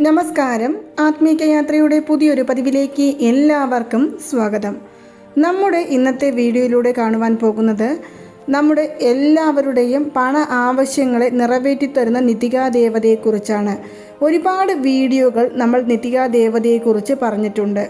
നമസ്കാരം. ആത്മീക യാത്രയുടെ പുതിയൊരു പതിവിലേക്ക് എല്ലാവർക്കും സ്വാഗതം. നമ്മുടെ ഇന്നത്തെ വീഡിയോയിലൂടെ കാണുവാൻ പോകുന്നത് നമ്മുടെ എല്ലാവരുടെയും പണ ആവശ്യങ്ങളെ നിറവേറ്റിത്തരുന്ന നിതികാ ദേവതയെക്കുറിച്ചാണ്. ഒരുപാട് വീഡിയോകൾ നമ്മൾ നിതികാ ദേവതയെക്കുറിച്ച് പറഞ്ഞിട്ടുണ്ട്.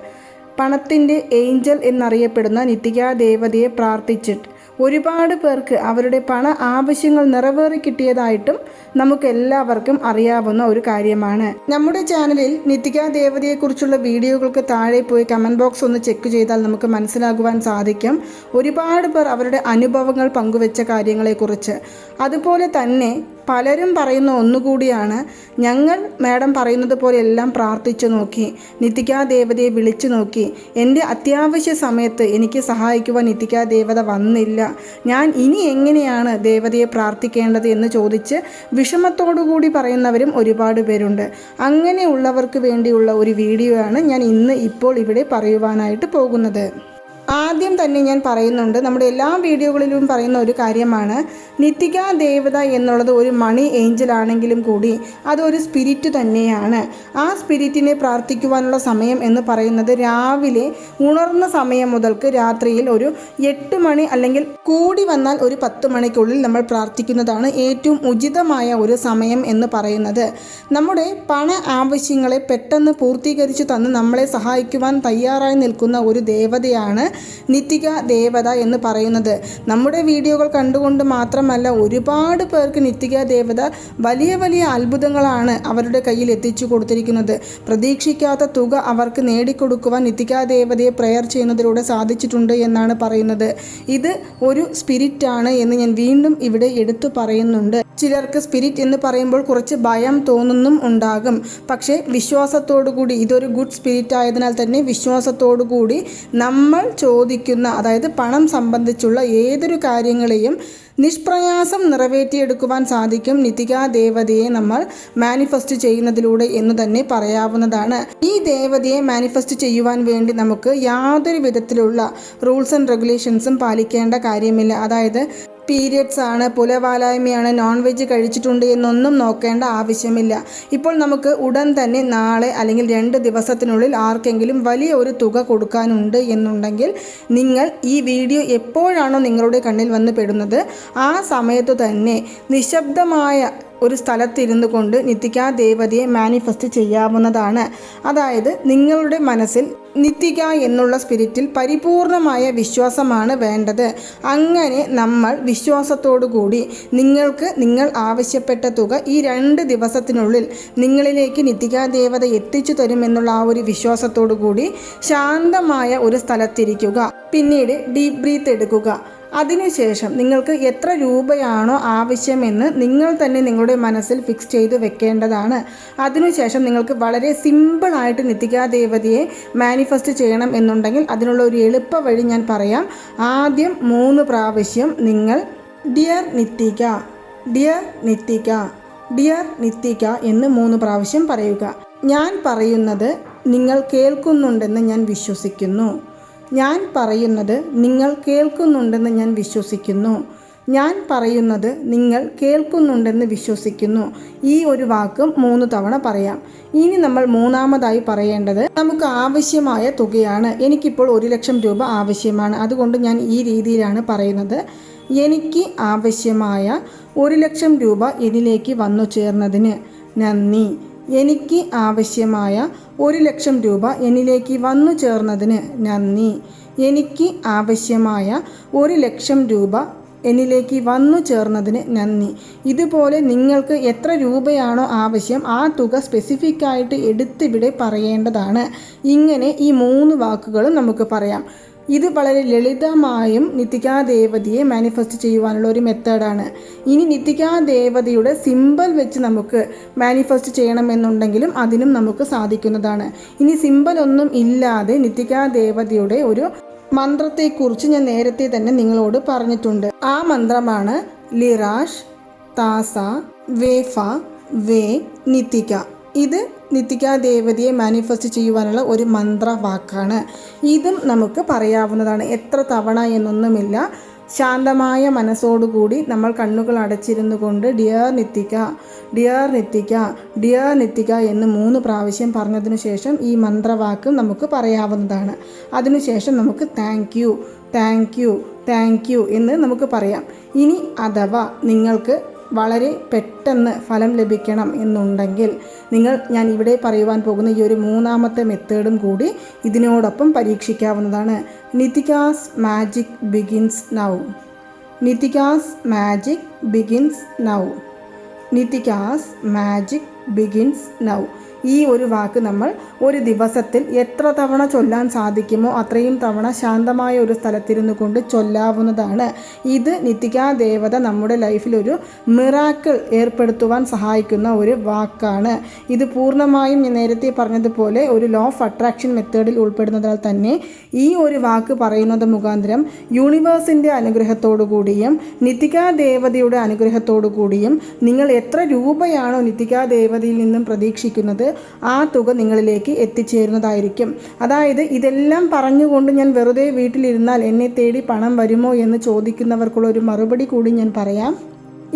പണത്തിൻ്റെ ഏഞ്ചൽ എന്നറിയപ്പെടുന്ന നിതികാ ദേവതയെ പ്രാർത്ഥിച്ചിട്ട് ഒരുപാട് പേർക്ക് അവരുടെ പണ ആവശ്യങ്ങൾ നിറവേറി കിട്ടിയതായിട്ടും നമുക്കെല്ലാവർക്കും അറിയാവുന്ന ഒരു കാര്യമാണ്. നമ്മുടെ ചാനലിൽ നിതികാ ദേവതയെക്കുറിച്ചുള്ള വീഡിയോകൾക്ക് താഴെ പോയി കമൻറ്റ് ബോക്സ് ഒന്ന് ചെക്ക് ചെയ്താൽ നമുക്ക് മനസ്സിലാകുവാൻ സാധിക്കും. ഒരുപാട് പേർ അവരുടെ അനുഭവങ്ങൾ പങ്കുവെച്ച കാര്യങ്ങളെക്കുറിച്ച്. അതുപോലെ തന്നെ പലരും പറയുന്ന ഒന്നുകൂടിയാണ്, ഞങ്ങൾ മാഡം പറയുന്നത് പോലെ എല്ലാം പ്രാർത്ഥിച്ചു നോക്കി, നിതികാ ദേവതയെ വിളിച്ചു നോക്കി, എൻ്റെ അത്യാവശ്യ സമയത്ത് എനിക്ക് സഹായിക്കുവാൻ നിതികാ ദേവത വന്നില്ല, ഞാൻ ഇനി എങ്ങനെയാണ് ദേവതയെ പ്രാർത്ഥിക്കേണ്ടത് എന്ന് ചോദിച്ച് വിഷമത്തോടുകൂടി പറയുന്നവരും ഒരുപാട് പേരുണ്ട്. അങ്ങനെയുള്ളവർക്ക് വേണ്ടിയുള്ള ഒരു വീഡിയോ ആണ് ഞാൻ ഇപ്പോൾ ഇവിടെ പറയുവാനായിട്ട് പോകുന്നത്. ആദ്യം തന്നെ ഞാൻ പറയുന്നുണ്ട്, നമ്മുടെ എല്ലാ വീഡിയോകളിലും പറയുന്ന ഒരു കാര്യമാണ്, നിതികാ ദേവത എന്നുള്ളത് ഒരു മണി ഏഞ്ചൽ ആണെങ്കിലും കൂടി അതൊരു സ്പിരിറ്റ് തന്നെയാണ്. ആ സ്പിരിറ്റിനെ പ്രാർത്ഥിക്കുവാനുള്ള സമയം എന്ന് പറയുന്നത് രാവിലെ ഉണർന്ന സമയം മുതൽക്ക് രാത്രിയിൽ ഒരു 8 മണി അല്ലെങ്കിൽ കൂടി വന്നാൽ ഒരു 10 മണിക്കുള്ളിൽ നമ്മൾ പ്രാർത്ഥിക്കുന്നതാണ് ഏറ്റവും ഉചിതമായ ഒരു സമയം എന്ന് പറയുന്നത്. നമ്മുടെ പണ ആവശ്യങ്ങളെ പെട്ടെന്ന് പൂർത്തീകരിച്ചു തന്ന് നമ്മളെ സഹായിക്കുവാൻ തയ്യാറായി നിൽക്കുന്ന ഒരു ദേവതയാണ് നിതികാ ദേവത എന്ന് പറയുന്നത്. നമ്മുടെ വീഡിയോകൾ കണ്ടുകൊണ്ട് മാത്രമല്ല ഒരുപാട് പേർക്ക് നിതികാ ദേവത വലിയ വലിയ അത്ഭുതങ്ങളാണ് അവരുടെ കയ്യിൽ എത്തിച്ചു കൊടുത്തിരിക്കുന്നത്. പ്രതീക്ഷിക്കാത്ത തുക അവർക്ക് നേടിക്കൊടുക്കുവാൻ നിതികാ ദേവതയെ പ്രെയർ ചെയ്യുന്നതിലൂടെ സാധിച്ചിട്ടുണ്ട് എന്നാണ് പറയുന്നത്. ഇത് ഒരു സ്പിരിറ്റാണ് എന്ന് ഞാൻ വീണ്ടും ഇവിടെ എടുത്തു പറയുന്നുണ്ട്. ചിലർക്ക് സ്പിരിറ്റ് എന്ന് പറയുമ്പോൾ കുറച്ച് ഭയം തോന്നുന്നും ഉണ്ടാകും. പക്ഷേ വിശ്വാസത്തോടുകൂടി, ഇതൊരു ഗുഡ് സ്പിരിറ്റ് ആയതിനാൽ തന്നെ വിശ്വാസത്തോടുകൂടി നമ്മൾ ചോദിക്കുന്ന, അതായത് പണം സംബന്ധിച്ചുള്ള ഏതൊരു കാര്യങ്ങളെയും നിഷ്പ്രയാസം നിറവേറ്റിയെടുക്കുവാൻ സാധിക്കും നിതികാ ദേവതയെ നമ്മൾ മാനിഫെസ്റ്റ് ചെയ്യുന്നതിലൂടെ എന്ന് തന്നെ പറയാവുന്നതാണ്. ഈ ദേവതയെ മാനിഫെസ്റ്റ് ചെയ്യുവാൻ വേണ്ടി നമുക്ക് യാതൊരു വിധത്തിലുള്ള റൂൾസ് ആൻഡ് റെഗുലേഷൻസും പാലിക്കേണ്ട കാര്യമില്ല. അതായത് പീരിയഡ്സ് ആണ്, പുലവാലായ്മയാണ്, നോൺ വെജ് കഴിച്ചിട്ടുണ്ട് എന്നൊന്നും നോക്കേണ്ട ആവശ്യമില്ല. ഇപ്പോൾ നമുക്ക് ഉടൻ തന്നെ നാളെ അല്ലെങ്കിൽ 2 ദിവസത്തിനുള്ളിൽ ആർക്കെങ്കിലും വലിയ ഒരു തുക കൊടുക്കാനുണ്ട് എന്നുണ്ടെങ്കിൽ നിങ്ങൾ ഈ വീഡിയോ എപ്പോഴാണോ നിങ്ങളുടെ കണ്ണിൽ വന്ന് പെടുന്നത് ആ സമയത്ത് തന്നെ നിശബ്ദമായ ഒരു സ്ഥലത്തിരുന്നു കൊണ്ട് നിതികാ ദേവതയെ മാനിഫെസ്റ്റ് ചെയ്യാവുന്നതാണ്. അതായത് നിങ്ങളുടെ മനസ്സിൽ നിതിക എന്നുള്ള സ്പിരിറ്റിൽ പരിപൂർണമായ വിശ്വാസമാണ് വേണ്ടത്. അങ്ങനെ നമ്മൾ വിശ്വാസത്തോടു കൂടി നിങ്ങൾ ആവശ്യപ്പെട്ട തുക ഈ 2 ദിവസത്തിനുള്ളിൽ നിങ്ങളിലേക്ക് നിതികാ ദേവത എത്തിച്ചു തരുമെന്നുള്ള ആ ഒരു വിശ്വാസത്തോടു കൂടി ശാന്തമായ ഒരു സ്ഥലത്തിരിക്കുക. പിന്നീട് ഡീപ്പ് ബ്രീത്ത് എടുക്കുക. അതിനുശേഷം നിങ്ങൾക്ക് എത്ര രൂപയാണോ ആവശ്യമെന്ന് നിങ്ങൾ തന്നെ നിങ്ങളുടെ മനസ്സിൽ ഫിക്സ് ചെയ്ത് വെക്കേണ്ടതാണ്. അതിനുശേഷം നിങ്ങൾക്ക് വളരെ സിമ്പിളായിട്ട് നിതികാ ദേവതയെ മാനിഫെസ്റ്റ് ചെയ്യണം എന്നുണ്ടെങ്കിൽ അതിനുള്ള ഒരു എളുപ്പ വഴി ഞാൻ പറയാം. ആദ്യം 3 പ്രാവശ്യം നിങ്ങൾ dear Nithika, dear Nithika, dear Nithika എന്ന് 3 പ്രാവശ്യം പറയുക. ഞാൻ പറയുന്നത് നിങ്ങൾ കേൾക്കുന്നുണ്ടെന്ന് ഞാൻ വിശ്വസിക്കുന്നു. ഞാൻ പറയുന്നത് നിങ്ങൾ കേൾക്കുന്നുണ്ടെന്ന് ഞാൻ വിശ്വസിക്കുന്നു. ഞാൻ പറയുന്നത് നിങ്ങൾ കേൾക്കുന്നുണ്ടെന്ന് വിശ്വസിക്കുന്നു. ഈ ഒരു വാക്കും 3 തവണ പറയാം. ഇനി നമ്മൾ മൂന്നാമതായി പറയേണ്ടത് നമുക്ക് ആവശ്യമായ തുകയാണ്. എനിക്കിപ്പോൾ 1 ലക്ഷം രൂപ ആവശ്യമാണ്. അതുകൊണ്ട് ഞാൻ ഈ രീതിയിലാണ് പറയുന്നത്. എനിക്ക് ആവശ്യമായ 1 ലക്ഷം രൂപ എന്നിലേക്ക് വന്നു ചേർന്നതിന് നന്ദി. എനിക്ക് ആവശ്യമായ 1 ലക്ഷം രൂപ എന്നിലേക്ക് വന്നു ചേർന്നതിന് നന്ദി. എനിക്ക് ആവശ്യമായ 1 ലക്ഷം രൂപ എന്നിലേക്ക് വന്നു ചേർന്നതിന് നന്ദി. ഇതുപോലെ നിങ്ങൾക്ക് എത്ര രൂപയാണോ ആവശ്യം ആ തുക സ്പെസിഫിക് ആയിട്ട് എടുത്തിവിടെ പറയേണ്ടതാണ്. ഇങ്ങനെ ഈ 3 വാക്കുകളും നമുക്ക് പറയാം. ഇത് വളരെ ലളിതമായും നിതികാ ദേവതയെ മാനിഫെസ്റ്റ് ചെയ്യുവാനുള്ള ഒരു മെത്തേഡാണ്. ഇനി നിതികാ ദേവതയുടെ സിമ്പൽ വെച്ച് നമുക്ക് മാനിഫെസ്റ്റ് ചെയ്യണമെന്നുണ്ടെങ്കിലും അതിനും നമുക്ക് സാധിക്കുന്നതാണ്. ഇനി സിമ്പൽ ഒന്നും ഇല്ലാതെ നിതികാ ദേവതയുടെ ഒരു മന്ത്രത്തെക്കുറിച്ച് ഞാൻ നേരത്തെ തന്നെ നിങ്ങളോട് പറഞ്ഞിട്ടുണ്ട്. ആ മന്ത്രമാണ് ലിറാഷ് താസ വേഫ വേ നിതിക. ഇത് നിതികാ ദേവതയെ മാനിഫെസ്റ്റ് ചെയ്യുവാനുള്ള ഒരു മന്ത്രവാക്കാണ്. ഇതും നമുക്ക് പറയാവുന്നതാണ്. എത്ര തവണ എന്നൊന്നുമില്ല. ശാന്തമായ മനസ്സോടുകൂടി നമ്മൾ കണ്ണുകൾ അടച്ചിരുന്നു കൊണ്ട് ഡിയർ നിത്തിക, ഡിയർ നിത്തിക, ഡിയർ നിത്തിക എന്ന് 3 പ്രാവശ്യം പറഞ്ഞതിനു ശേഷം ഈ മന്ത്രവാക്യം നമുക്ക് പറയാവുന്നതാണ്. അതിനുശേഷം നമുക്ക് thank you, thank you, thank you എന്ന് നമുക്ക് പറയാം. ഇനി അഥവാ നിങ്ങൾക്ക് വളരെ പെട്ടെന്ന് ഫലം ലഭിക്കണം എന്നുണ്ടെങ്കിൽ ഞാൻ ഇവിടെ പറയുവാൻ പോകുന്ന ഈ ഒരു 3ാമത്തെ മെത്തേഡും കൂടി ഇതിനോടൊപ്പം പരീക്ഷിക്കാവുന്നതാണ്. Nithika's magic begins now, Nithika's magic begins now, Nithika's magic begins now. ഈ ഒരു വാക്ക് നമ്മൾ ഒരു ദിവസത്തിൽ എത്ര തവണ ചൊല്ലാൻ സാധിക്കുമോ അത്രയും തവണ ശാന്തമായ ഒരു സ്ഥലത്തിരുന്നു കൊണ്ട് ചൊല്ലാവുന്നതാണ്. ഇത് നിത്തികാ ദേവത നമ്മുടെ ലൈഫിലൊരു മിറാക്കിൾ ഏർപ്പെടുത്തുവാൻ സഹായിക്കുന്ന ഒരു വാക്കാണ്. ഇത് പൂർണ്ണമായും ഞാൻ നേരത്തെ പറഞ്ഞതുപോലെ ഒരു ലോ ഓഫ് അട്രാക്ഷൻ മെത്തേഡിൽ ഉൾപ്പെടുന്നതിനാൽ തന്നെ ഈ ഒരു വാക്ക് പറയുന്നത് മുഖാന്തരം യൂണിവേഴ്സിൻ്റെ അനുഗ്രഹത്തോടു കൂടിയും നിത്തികാ ദേവതയുടെ അനുഗ്രഹത്തോടു കൂടിയും നിങ്ങൾ എത്ര രൂപയാണോ നിത്തികാ ദേവതയിൽ നിന്നും പ്രതീക്ഷിക്കുന്നത് ആ തുക നിങ്ങളിലേക്ക് എത്തിച്ചേരുന്നതായിരിക്കും. അതായത് ഇതെല്ലാം പറഞ്ഞുകൊണ്ട് ഞാൻ വെറുതെ വീട്ടിലിരുന്നാൽ എന്നെ തേടി പണം വരുമോ എന്ന് ചോദിക്കുന്നവർക്കുള്ള ഒരു മറുപടി കൂടി ഞാൻ പറയാം.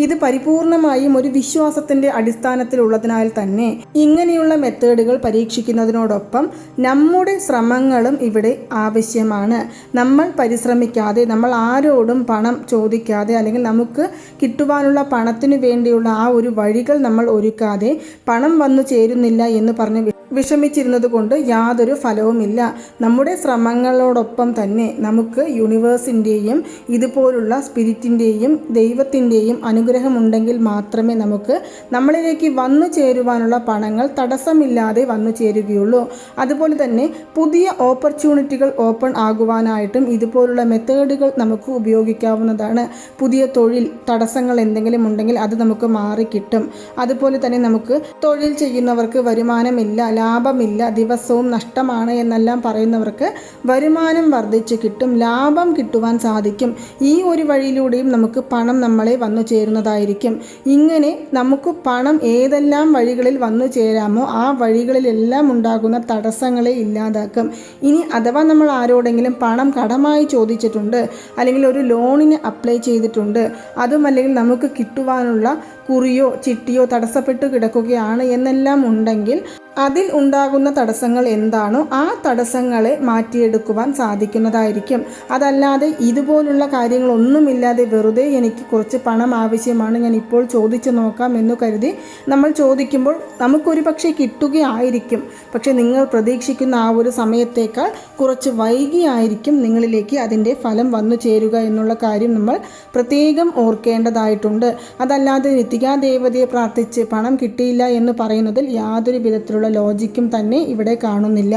ഇത് പരിപൂർണമായും ഒരു വിശ്വാസത്തിൻ്റെ അടിസ്ഥാനത്തിലുള്ളതിനാൽ തന്നെ ഇങ്ങനെയുള്ള മെത്തേഡുകൾ പരീക്ഷിക്കുന്നതിനോടൊപ്പം നമ്മുടെ ശ്രമങ്ങളും ഇവിടെ ആവശ്യമാണ്. നമ്മൾ പരിശ്രമിക്കാതെ, നമ്മൾ ആരോടും പണം ചോദിക്കാതെ, അല്ലെങ്കിൽ നമുക്ക് കിട്ടുവാനുള്ള പണത്തിനു വേണ്ടിയുള്ള ആ ഒരു വഴികൾ നമ്മൾ ഒരുക്കാതെ പണം വന്നു ചേരുന്നില്ല എന്ന് പറഞ്ഞ് വിഷമിച്ചിരുന്നത് കൊണ്ട് യാതൊരു ഫലവുമില്ല. നമ്മുടെ ശ്രമങ്ങളോടൊപ്പം തന്നെ നമുക്ക് യൂണിവേഴ്സിൻ്റെയും ഇതുപോലുള്ള സ്പിരിറ്റിൻ്റെയും ദൈവത്തിൻ്റെയും അനുഗ്രഹമുണ്ടെങ്കിൽ മാത്രമേ നമുക്ക് നമ്മളിലേക്ക് വന്നു ചേരുവാനുള്ള പണങ്ങൾ തടസ്സമില്ലാതെ വന്നു ചേരുകയുള്ളൂ. അതുപോലെ തന്നെ പുതിയ ഓപ്പർച്യൂണിറ്റികൾ ഓപ്പൺ ആകുവാനായിട്ടും ഇതുപോലുള്ള മെത്തേഡുകൾ നമുക്ക് ഉപയോഗിക്കാവുന്നതാണ്. പുതിയ തൊഴിൽ തടസ്സങ്ങൾ എന്തെങ്കിലും ഉണ്ടെങ്കിൽ അത് നമുക്ക് മാറിക്കിട്ടും. അതുപോലെ തന്നെ നമുക്ക് തൊഴിൽ ചെയ്യുന്നവർക്ക് വരുമാനമില്ല, ലാഭമില്ല, ദിവസവും നഷ്ടമാണ് എന്നെല്ലാം പറയുന്നവർക്ക് വരുമാനം വർദ്ധിച്ച് കിട്ടും, ലാഭം കിട്ടുവാൻ സാധിക്കും. ഈ ഒരു വഴിയിലൂടെയും നമുക്ക് പണം നമ്മളെ വന്നു ചേരുന്നതായിരിക്കും. ഇങ്ങനെ നമുക്ക് പണം ഏതെല്ലാം വഴികളിൽ വന്നു ചേരാമോ ആ വഴികളിലെല്ലാം ഉണ്ടാകുന്ന തടസ്സങ്ങളെ ഇല്ലാതാക്കും. ഇനി അഥവാ നമ്മൾ ആരോടെങ്കിലും പണം കടമായി ചോദിച്ചിട്ടുണ്ട്, അല്ലെങ്കിൽ ഒരു ലോണിന് അപ്ലൈ ചെയ്തിട്ടുണ്ട്, അതുമല്ലെങ്കിൽ നമുക്ക് കിട്ടുവാനുള്ള കുറിയോ ചിട്ടിയോ തടസ്സപ്പെട്ട് കിടക്കുകയാണ് എന്നെല്ലാം ഉണ്ടെങ്കിൽ അതിൽ ഉണ്ടാകുന്ന തടസ്സങ്ങൾ എന്താണോ ആ തടസ്സങ്ങളെ മാറ്റിയെടുക്കുവാൻ സാധിക്കുന്നതായിരിക്കും. അതല്ലാതെ ഇതുപോലുള്ള കാര്യങ്ങളൊന്നുമില്ലാതെ വെറുതെ എനിക്ക് കുറച്ച് പണം ആവശ്യമാണ്, ഞാൻ ഇപ്പോൾ ചോദിച്ചു നോക്കാം എന്ന് കരുതി നമ്മൾ ചോദിക്കുമ്പോൾ നമുക്കൊരു പക്ഷേ കിട്ടുകയായിരിക്കും. പക്ഷേ നിങ്ങൾ പ്രതീക്ഷിക്കുന്ന ആ ഒരു സമയത്തേക്കാൾ കുറച്ച് വൈകിയായിരിക്കും നിങ്ങളിലേക്ക് അതിൻ്റെ ഫലം വന്നു ചേരുക എന്നുള്ള കാര്യം നമ്മൾ പ്രത്യേകം ഓർക്കേണ്ടതായിട്ടുണ്ട്. അതല്ലാതെ നിത്തികാ ദേവതയെ പ്രാർത്ഥിച്ച് പണം കിട്ടിയില്ല എന്ന് പറയുന്നതിൽ യാതൊരു വിധത്തിലുള്ള ലോജിക്കും തന്നെ ഇവിടെ കാണുന്നില്ല.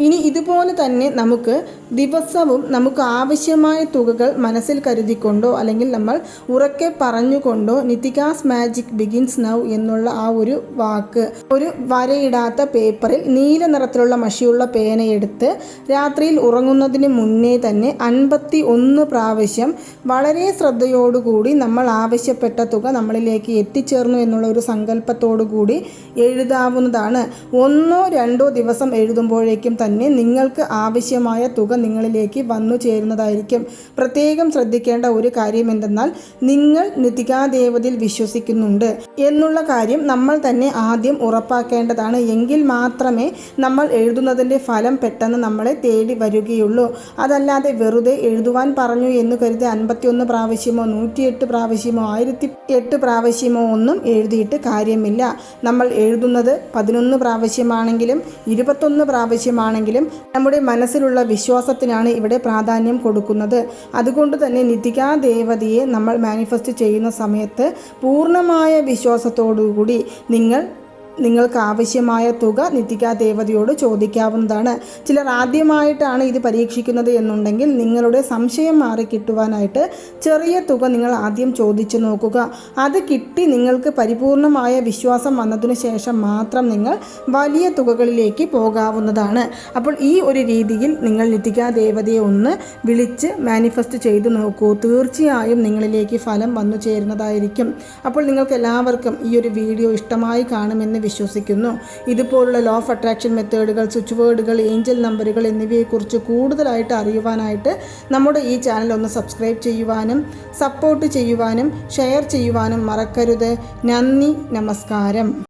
ഇനി ഇതുപോലെ തന്നെ നമുക്ക് ദിവസവും നമുക്ക് ആവശ്യമായ തുകകൾ മനസ്സിൽ കരുതിക്കൊണ്ടോ അല്ലെങ്കിൽ നമ്മൾ ഉറക്കെ പറഞ്ഞുകൊണ്ടോ നിത്തികാസ് മാജിക് ബിഗിൻസ് നൗ എന്നുള്ള ആ ഒരു വാക്ക് ഒരു വരയിടാത്ത പേപ്പറിൽ നീല നിറത്തിലുള്ള മഷിയുള്ള പേനയെടുത്ത് രാത്രിയിൽ ഉറങ്ങുന്നതിന് മുന്നേ തന്നെ 51 പ്രാവശ്യം വളരെ ശ്രദ്ധയോടുകൂടി നമ്മൾ ആവശ്യപ്പെട്ട തുക നമ്മളിലേക്ക് എത്തിച്ചേർന്നു എന്നുള്ള ഒരു സങ്കല്പത്തോടു കൂടി എഴുതാവുന്നതാണ്. 1-2 ദിവസം എഴുതുമ്പോഴേക്കും തന്നെ നിങ്ങൾക്ക് ആവശ്യമായ തുക നിങ്ങളിലേക്ക് വന്നു ചേരുന്നതായിരിക്കും. പ്രത്യേകം ശ്രദ്ധിക്കേണ്ട ഒരു കാര്യം എന്തെന്നാൽ നിങ്ങൾ നിത്തികാ ദേവതയിൽ വിശ്വസിക്കുന്നുണ്ട് എന്നുള്ള കാര്യം നമ്മൾ തന്നെ ആദ്യം ഉറപ്പാക്കേണ്ടതാണ്. എങ്കിൽ മാത്രമേ നമ്മൾ എഴുതുന്നതിൻ്റെ ഫലം പെട്ടെന്ന് നമ്മളെ തേടി വരികയുള്ളൂ. അതല്ലാതെ വെറുതെ എഴുതുവാൻ പറഞ്ഞു എന്ന് കരുതി 51 പ്രാവശ്യമോ 108 പ്രാവശ്യമോ 1008 പ്രാവശ്യമോ ഒന്നും എഴുതിയിട്ട് കാര്യമില്ല. നമ്മൾ എഴുതുന്നത് 11 പ്രാവശ്യമാണെങ്കിലും 21 പ്രാവശ്യമാണെങ്കിലും നമ്മുടെ മനസ്സിലുള്ള വിശ്വാസത്തിനാണ് ഇവിടെ പ്രാധാന്യം കൊടുക്കുന്നത്. അതുകൊണ്ട് തന്നെ നിത്തികാ ദേവതയെ നമ്മൾ മാനിഫെസ്റ്റ് ചെയ്യുന്ന സമയത്ത് പൂർണ്ണമായ വിശ്വാസത്തോടുകൂടി നിങ്ങൾക്ക് ആവശ്യമായ തുക നിത്തികാ ദേവതയോട് ചോദിക്കാവുന്നതാണ്. ചിലർ ആദ്യമായിട്ടാണ് ഇത് പരീക്ഷിക്കുന്നത് എന്നുണ്ടെങ്കിൽ നിങ്ങളുടെ സംശയം മാറിക്കിട്ടുവാനായിട്ട് ചെറിയ തുക നിങ്ങൾ ആദ്യം ചോദിച്ചു നോക്കുക. അത് കിട്ടി നിങ്ങൾക്ക് പരിപൂർണമായ വിശ്വാസം വന്നതിനു ശേഷം മാത്രം നിങ്ങൾ വലിയ തുകകളിലേക്ക് പോകാവുന്നതാണ്. അപ്പോൾ ഈ ഒരു രീതിയിൽ നിങ്ങൾ നിത്തികാ ദേവതയെ ഒന്ന് വിളിച്ച് മാനിഫെസ്റ്റ് ചെയ്തു നോക്കൂ. തീർച്ചയായും നിങ്ങളിലേക്ക് ഫലം വന്നു ചേരുന്നതായിരിക്കും. അപ്പോൾ നിങ്ങൾക്ക് എല്ലാവർക്കും ഈ ഒരു വീഡിയോ ഇഷ്ടമായി കാണുമെന്ന് വിശ്വസിക്കുന്നു. ഇതുപോലുള്ള ലോ ഓഫ് അട്രാക്ഷൻ മെത്തേഡുകൾ, സ്വിച്ച് വേർഡുകൾ, ഏഞ്ചൽ നമ്പറുകൾ എന്നിവയെക്കുറിച്ച് കൂടുതലായിട്ട് അറിയുവാനായിട്ട് നമ്മുടെ ഈ ചാനൽ ഒന്ന് സബ്സ്ക്രൈബ് ചെയ്യുവാനും സപ്പോർട്ട് ചെയ്യുവാനും ഷെയർ ചെയ്യുവാനും മറക്കരുത്. നന്ദി, നമസ്കാരം.